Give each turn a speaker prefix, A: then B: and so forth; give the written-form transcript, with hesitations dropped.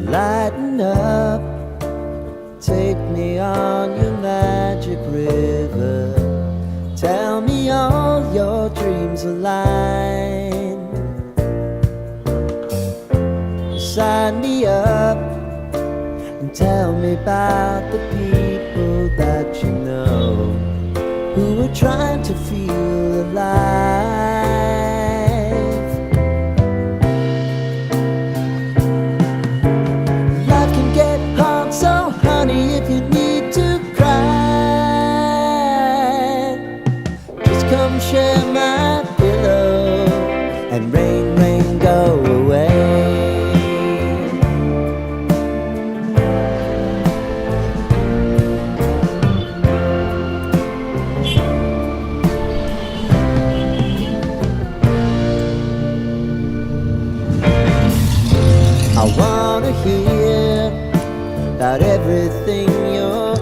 A: Lighten up, take me on your magic river. Tell me all your dreams align. Sign me up and tell me about the people that you know who are trying to feel alive. Life can get hard, so honey, if you need to cry, just come share my pillow and rain, rain, go away. I wanna hear about everything you're